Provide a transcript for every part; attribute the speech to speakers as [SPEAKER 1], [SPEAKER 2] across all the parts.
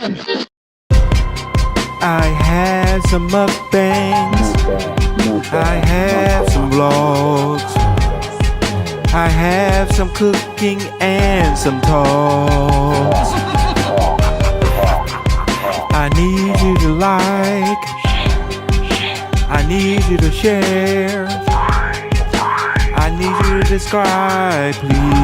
[SPEAKER 1] I have some mukbangs, I have some vlogs, I have some cooking and some talks. I need you to like, I need you to share, I need you to subscribe, please.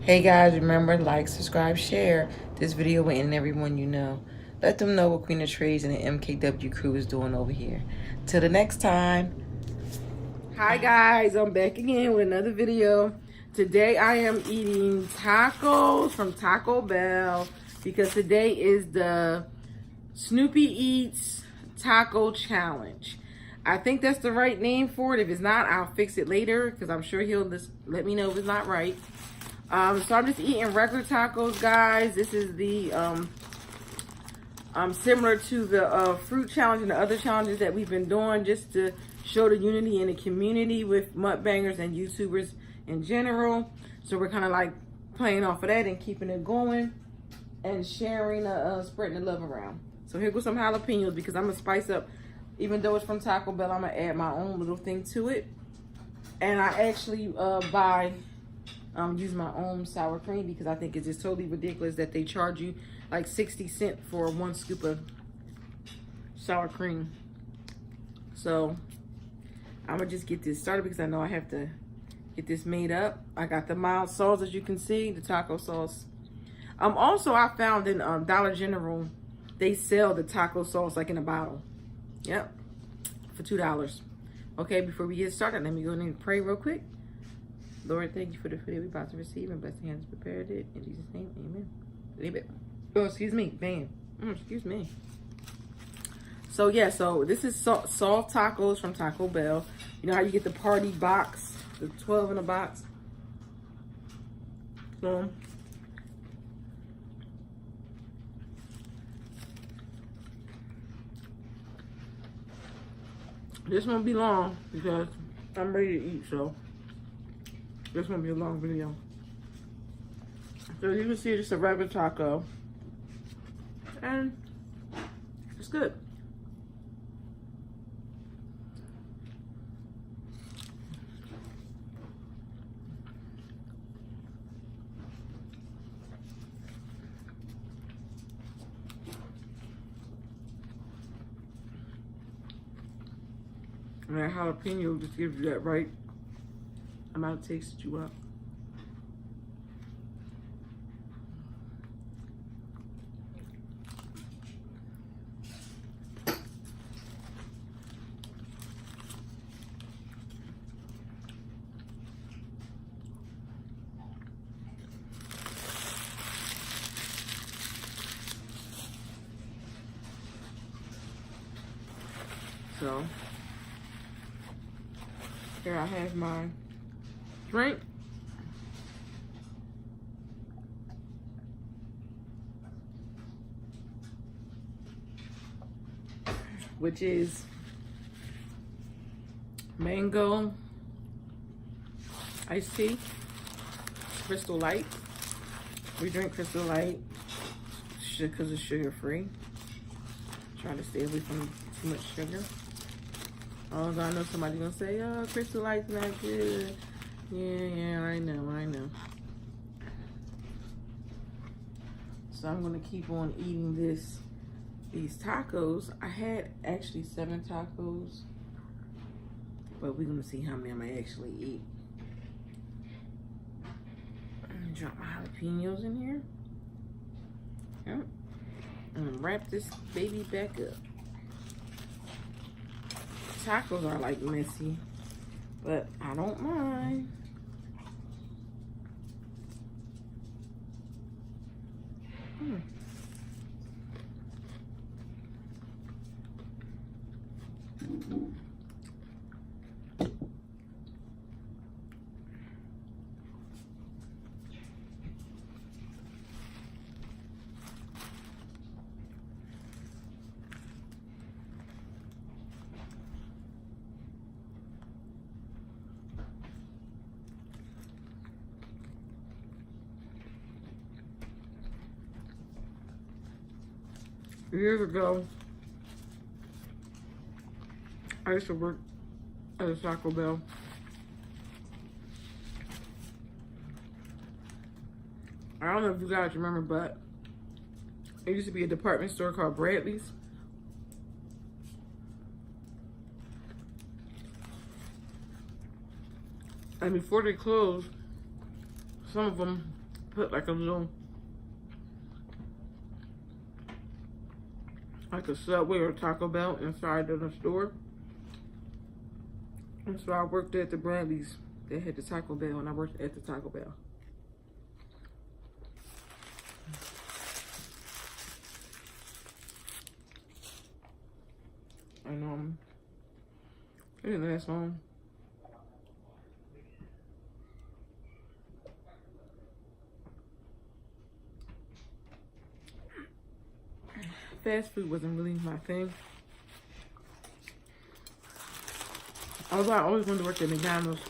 [SPEAKER 2] Hey guys, remember, like, subscribe, share this video with everyone you know. Let them know what Queen of Trades and the MKW crew is doing over here. Till the next time. Hi guys, I'm back again with another video. Today I am eating tacos from Taco Bell because today is the Snoopyeats Taco Challenge. I think that's the right name for it. If it's not, I'll fix it later because I'm sure he'll just let me know if it's not right. So I'm just eating regular tacos, guys. This is the similar to the fruit challenge and the other challenges that we've been doing, just to show the unity in the community with mukbangers and YouTubers in general. So we're kind of like playing off of that and keeping it going and sharing, spreading the love around. So here goes some jalapenos because I'm gonna spice up. Even though it's from Taco Bell, I'm gonna add my own little thing to it. And I actually use my own sour cream because I think it's just totally ridiculous that they charge you like 60 cents for 1 scoop of sour cream. So I'm gonna just get this started because I know I have to get this made up. I got the mild sauce, as you can see, the taco sauce. Also I found in Dollar General, they sell the taco sauce like in a bottle. Yep, for $2. Okay, before we get started, let me go in and pray real quick. Lord, thank you for the food we're about to receive, and bless the hands prepared it. In Jesus' name, amen. Amen. Oh, excuse me, man. Excuse me. So, yeah, so this is soft tacos from Taco Bell. You know how you get the party box, the 12 in a box? So, this won't be long because I'm ready to eat, so. This won't be a long video. So you can see it's just a regular taco. And it's good. And that jalapeno just gives you that right amount of taste that you want. So here I have my drink. Which is mango iced tea, Crystal Light. We drink Crystal Light because it's sugar free. Try to stay away from too much sugar. Although I know somebody's gonna say, oh, Crystal Light's not good. Yeah, I know. So I'm gonna keep on eating these tacos. I had actually 7 tacos, but we're gonna see how many I'm gonna actually eat. I'm gonna drop my jalapenos in here. Yep. I'm gonna wrap this baby back up. Tacos are like messy, but I don't mind. Years ago, I used to work at a Taco Bell. I don't know if you guys remember, but it used to be a department store called Bradley's. And before they closed, some of them put like a little, like a Subway or Taco Bell inside of the store. And so I worked at the Bradley's. They had the Taco Bell, and I worked at the Taco Bell. And it didn't last long. Fast food wasn't really my thing. Although I always wanted to work at McDonald's,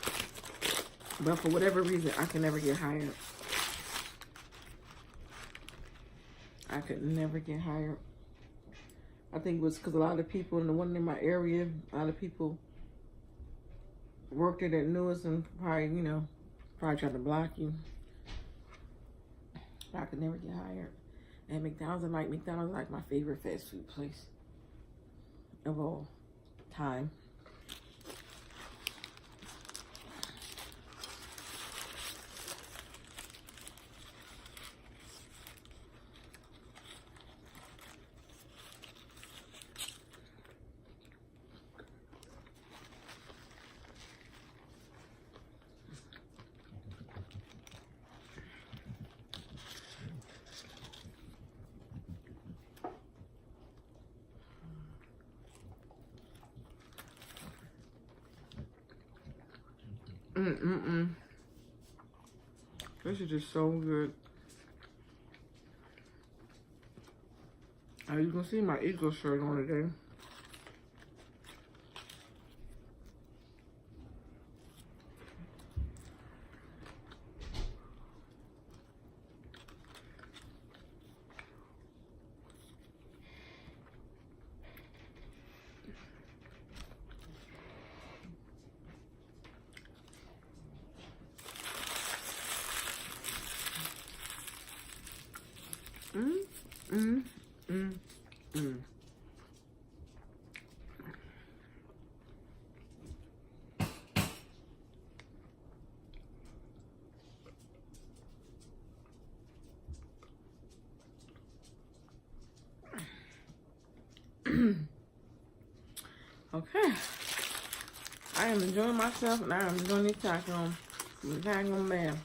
[SPEAKER 2] but for whatever reason, I could never get hired. I could never get hired. I think it was because a lot of people in the one in my area, a lot of people worked there that knew us and probably, you know, probably tried to block you. But I could never get hired. And McDonald's is like my favorite fast food place of all time. This is just so good. You can see my Eagle shirt on today. Okay, I am enjoying myself, and I am enjoying this taco. I'm taco man.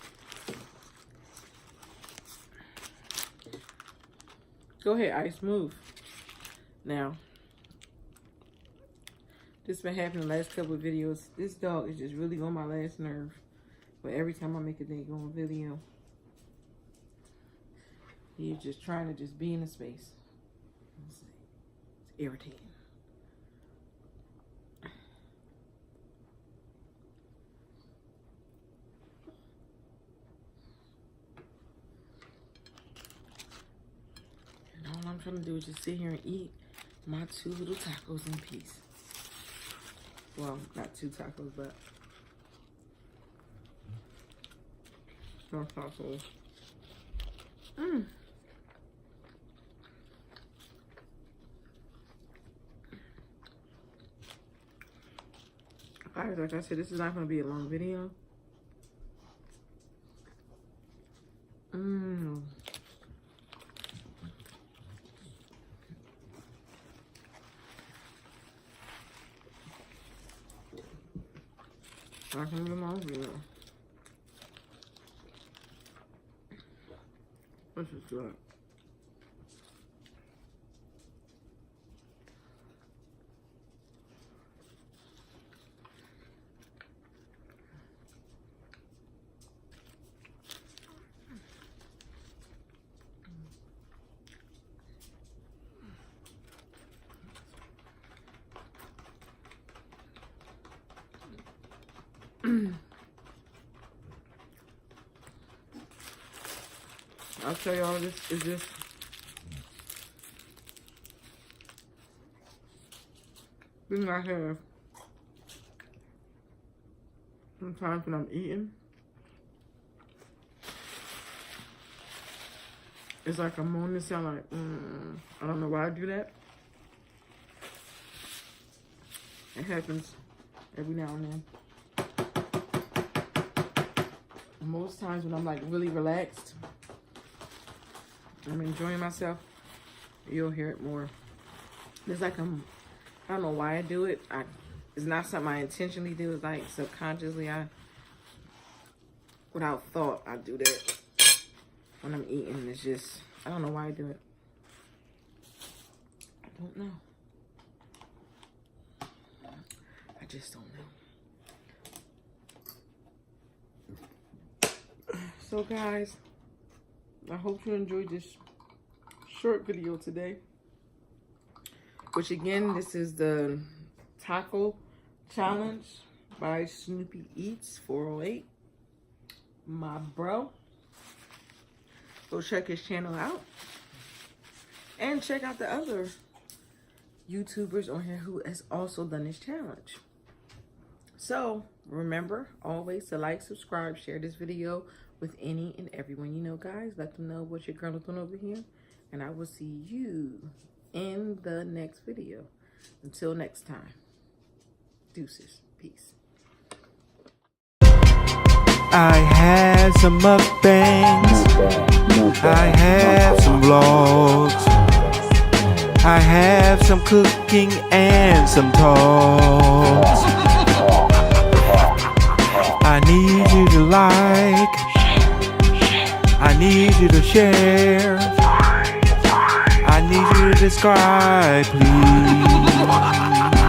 [SPEAKER 2] Go ahead, Ice, move. Now, this has been happening the last couple of videos. This dog is just really on my last nerve. But every time I make a daggone video, he's just trying to just be in the space. It's irritating. All I'm trying to do is just sit here and eat my 2 little tacos in peace. Well, not 2 tacos, but more tacos. Guys, like I said, this is not going to be a long video. I can get my video. This is good. I'll tell y'all, this is just thing I have sometimes when I'm eating, it's like a moaning sound, like, I don't know why I do that. It happens every now and then. Most times when I'm like really relaxed, I'm enjoying myself, you'll hear it more. It's like I don't know why I do it. It's not something I intentionally do. It's like subconsciously, without thought, I do that when I'm eating. It's just, I don't know why I do it. I don't know. I just don't know. So guys, I hope you enjoyed this short video today. Which again, this is the taco challenge by Snoopyeats 408. My bro. Go check his channel out. And check out the other YouTubers on here who has also done this challenge. So remember always to like, subscribe, share this video with any and everyone you know, guys. Let them know what your girl is doing over here. And I will see you in the next video. Until next time. Deuces. Peace.
[SPEAKER 1] I had some mukbangs, I have some vlogs, I have some cooking and some talks. I need you to like, I need you to share, I need you to subscribe, please.